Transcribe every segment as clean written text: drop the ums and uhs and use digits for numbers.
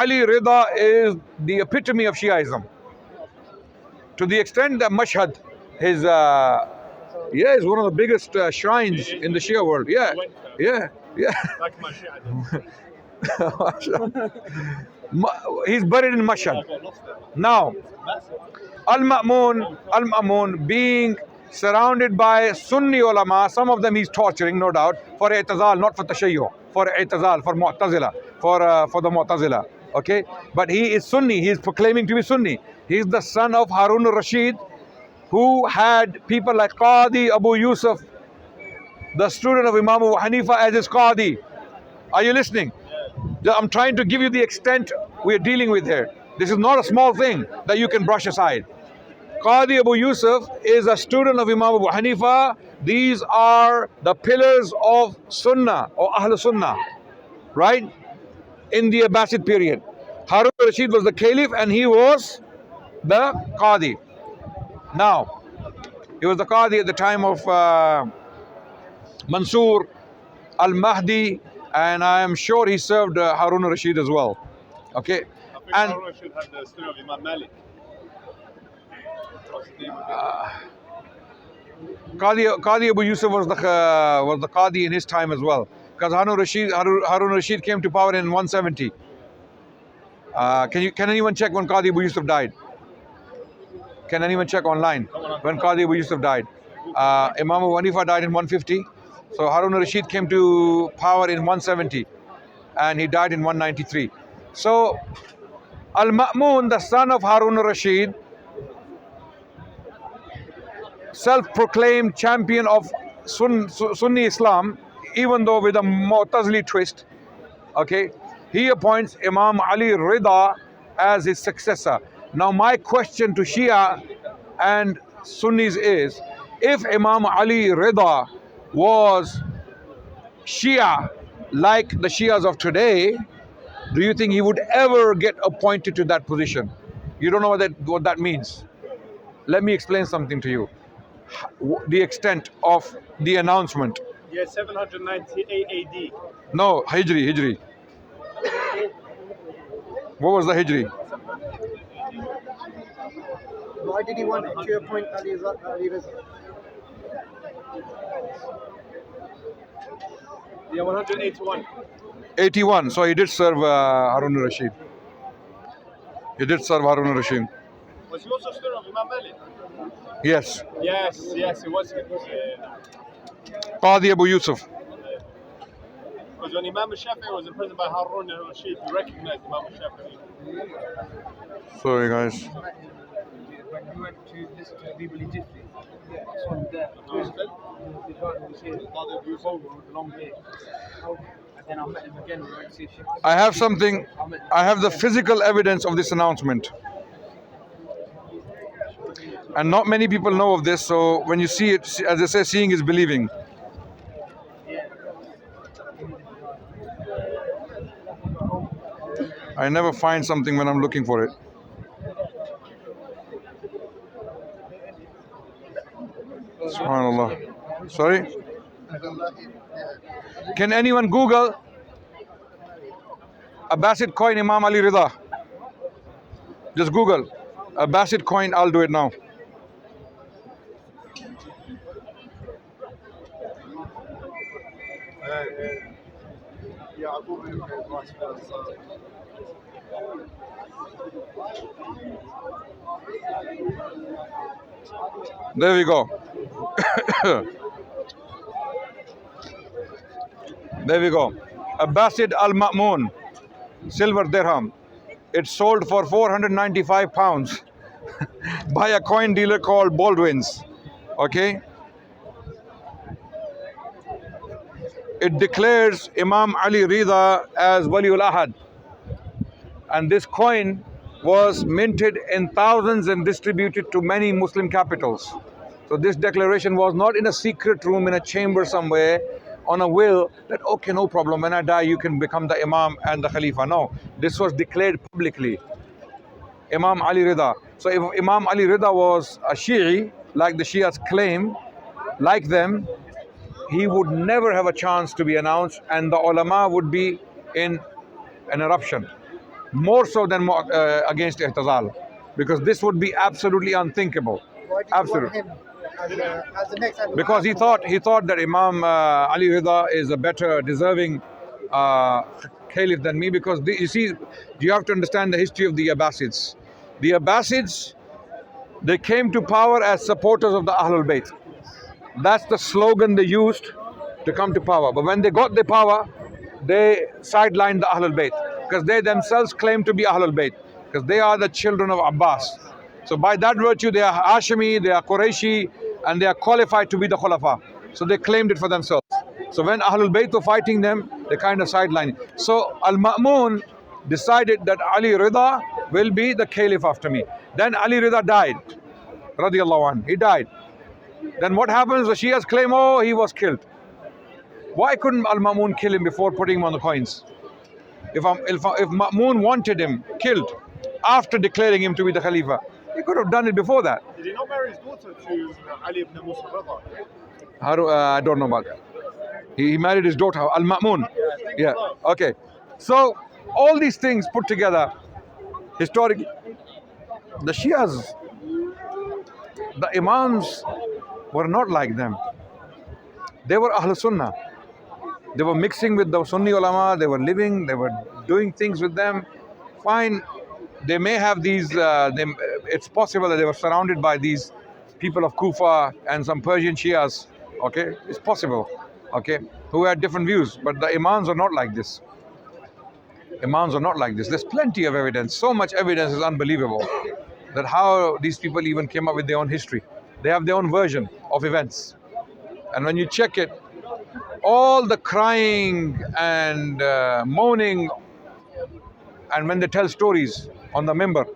Ali Rida is the epitome of Shiaism. To the extent that Mashhad, his yeah, is one of the biggest shrines in the Shia world. Yeah, yeah, yeah. He's buried in Mashhad. Now, Al-Ma'mun being surrounded by Sunni ulama, some of them he's torturing, no doubt, for i'tizal, not for tashayyu, for i'tizal, for Mu'tazila, for the Mu'tazila. Okay? But he is Sunni, he is proclaiming to be Sunni. He is the son of Harun al-Rashid, who had people like Qadi Abu Yusuf, the student of Imam Abu Hanifa, as his Qadi. Are you listening? I'm trying to give you the extent we're dealing with here. This is not a small thing that you can brush aside. Qadi Abu Yusuf is a student of Imam Abu Hanifa. These are the pillars of Sunnah or Ahl Sunnah, right? In the Abbasid period. Harun al-Rashid was the Caliph and he was the Qadi. Now, he was the Qadi at the time of Mansur, Al-Mahdi, and I am sure he served Harun al-Rashid as well. Okay? And Harun al-Rashid had the story of Imam Malik. Qadi Abu Yusuf was the Qadi in his time as well. Because Harun Rashid came to power in 170. Can anyone check when Qadi Abu Yusuf died? Can anyone check online when Qadi Abu Yusuf died? Imam Abu Hanifa died in 150. So Harun Rashid came to power in 170 and he died in 193. So Al-Ma'mun, the son of Harun Rashid, self-proclaimed champion of Sunni Islam, even though with a Mu'tazili twist, okay, he appoints Imam Ali Rida as his successor. Now my question to Shia and Sunnis is, if Imam Ali Rida was Shia like the Shias of today, do you think he would ever get appointed to that position? You don't know what that means. Let me explain something to you. The extent of the announcement. Yeah, 798 AD. No, Hijri. What was the Hijri? Why did he want to appoint Ali Reza? Yeah, 181. 81. So he did serve Harun al-Rashid. He did serve Harun al-Rashid. Was he also student of Imam Malik? Yes. Yes, it was. Qadi Abu Yusuf. Because when Imam al-Shafi'i was imprisoned by Harun al-Rashid, he recognized Imam al-Shafi'i. Sorry guys. When we went to listen to Bibli Jiffy, I saw him there. The guy who was here, with a long beard. And then I met him again. We went to see Shia. I have something. I have the physical evidence of this announcement. And not many people know of this, so when you see it, as they say, seeing is believing. I never find something when I'm looking for it. Subhanallah. Sorry? Can anyone Google Abbasid coin Imam Ali Rida? Just Google Abbasid coin, I'll do it now. Yeah, I'll go with vice versa. There we go. There we go. Abbasid al-Ma'mun, silver dirham. It sold for 495 pounds by a coin dealer called Baldwin's. Okay? It declares Imam Ali Rida as Waliul Ahad. And this coin was minted in thousands and distributed to many Muslim capitals. So this declaration was not in a secret room in a chamber somewhere on a will that, okay, no problem, when I die you can become the Imam and the Khalifa. No, this was declared publicly. Imam Ali Rida. So if Imam Ali Rida was a Shi'i, like the Shias claim, like them, he would never have a chance to be announced and the ulama would be in an eruption. more so than against Ihtizal, because this would be absolutely unthinkable. Why did you want Absolutely. him as the next Abu Because he thought that Imam Ali Rida is a better deserving caliph than me. Because you see, you have to understand the history of the Abbasids. The Abbasids, they came to power as supporters of the Ahlul Bayt. That's the slogan they used to come to power. But when they got the power, they sidelined the Ahlul Bayt, because they themselves claim to be Ahlul Bayt, because they are the children of Abbas. So by that virtue, they are Hashimi, they are Qurayshi, and they are qualified to be the Khulafa. So they claimed it for themselves. So when Ahlul Bayt were fighting them, they kind of sidelined. So Al-Ma'mun decided that Ali Rida will be the caliph after me. Then Ali Rida died, radiallahu anhu. He died. Then what happens? The Shias claim, oh, he was killed. Why couldn't Al-Ma'mun kill him before putting him on the coins? If Ma'mun wanted him killed after declaring him to be the Khalifa, he could have done it before that. Did he not marry his daughter to Ali ibn Musa Rida? I don't know about that. He married his daughter, Al-Ma'mun. Yeah, okay. So, all these things put together, historically, the Shias, the Imams were not like them. They were Ahl Sunnah. They were mixing with the Sunni ulama, they were living, they were doing things with them. Fine, they may have these, it's possible that they were surrounded by these people of Kufa and some Persian Shias, okay? It's possible, okay? Who had different views, but the Imams are not like this. Imams are not like this. There's plenty of evidence, so much evidence is unbelievable, that how these people even came up with their own history. They have their own version of events. And when you check it, all the crying and moaning, and when they tell stories on the member,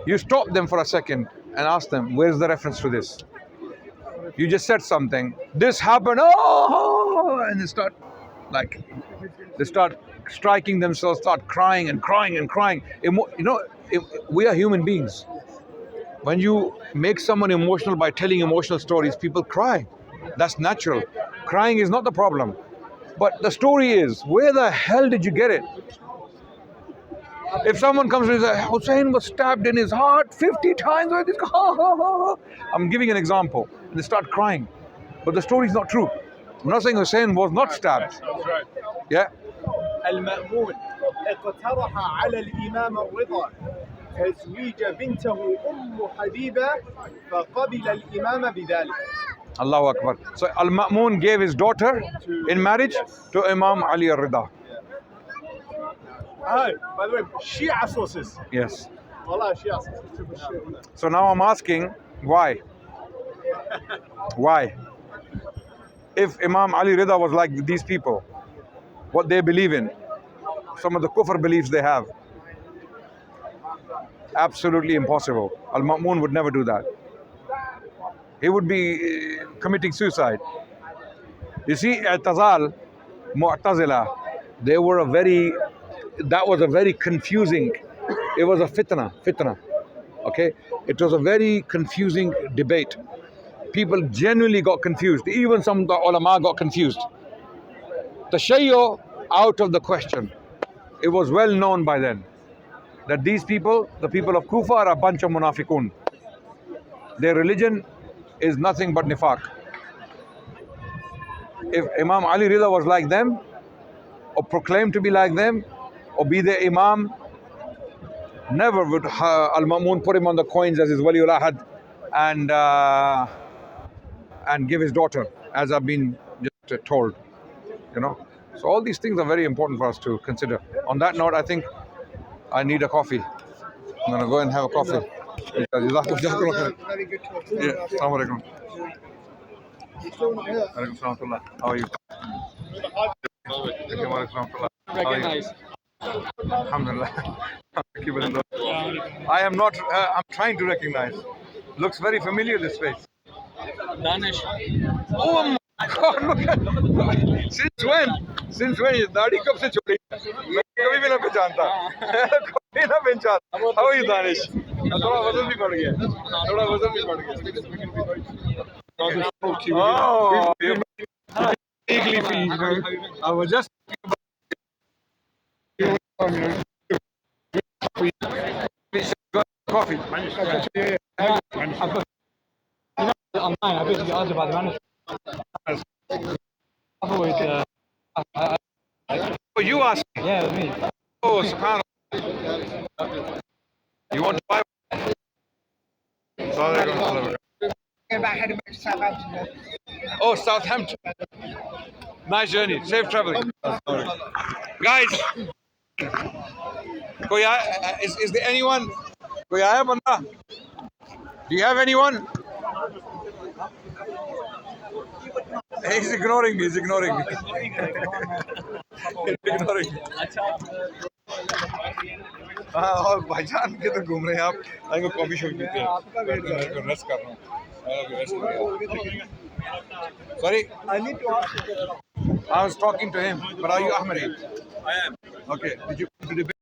you stop them for a second and ask them, where's the reference to this? You just said something, this happened, oh, and they start striking themselves, start crying and crying and crying. We are human beings. When you make someone emotional by telling emotional stories, people cry. That's natural. Crying is not the problem. But the story is, where the hell did you get it? If someone comes and says, Hussein was stabbed in his heart 50 times, I'm giving an example, and they start crying. But the story is not true. I'm not saying Hussein was not stabbed. That's right. Yeah? المأمون اقترح على الإمام الرضا تزويج بنته حبيبة فقبل الإمام بذلك. Allahu Akbar. So Al-Ma'mun gave his daughter in marriage to Imam Ali al-Rida. Oh, by the way, Shia sources. Yes. Wallah, Shia sources. So now I'm asking, why? Why? If Imam Ali Rida was like these people, what they believe in, some of the kufr beliefs they have, absolutely impossible. Al-Ma'mun would never do that. He would be committing suicide. You see, I'tazal, Mu'tazila, that was a very confusing, it was a fitna, okay? It was a very confusing debate. People genuinely got confused. Even some of the ulama got confused. Tashayyu out of the question. It was well known by then that these people, the people of Kufa, are a bunch of munafiqun. Their religion is nothing but nifaq. If Imam Ali Rida was like them, or proclaimed to be like them, or be their Imam, never would Al-Ma'mun put him on the coins as his Waliul Ahad and give his daughter, as I've been just told. So all these things are very important for us to consider. On that note, I think I need a coffee. I'm going to go and have a coffee. Very good talk. Yeah, Assalamu alaikum. Yeah. Alaikum salam. How are you? Recognize. Alhamdulillah. I am not, I'm trying to recognize. Looks very familiar, this face. Danish. Oh my God, look at, since when ये दाढ़ी कब से छोड़ी? मैं कभी भी ना पहचानता, कभी ना पहचानता. How are you, Danish? थोड़ा वजन भी बढ़ गया. Oh, you're vaguely feeling. I was just Online, I basically asked about the management. I thought Oh, you asked me. yeah, it was me. Oh, subhanAllah. You want to buy one? Heading back to Southampton. Oh, Southampton. Nice journey. Safe traveling. Guys, is there anyone? कोई आया बंदा? Do you have anyone? He's ignoring me. He's ignoring me. He's ignoring me. हाँ और भाईजान के तो घूम रहे हैं आप आएंगे कॉफी शॉप पीते हैं मैं रेस्ट कर रहा हूँ Sorry, I need to ask you. I was talking to him, but are you Ahmadi? I am. Okay. Did you come to debate?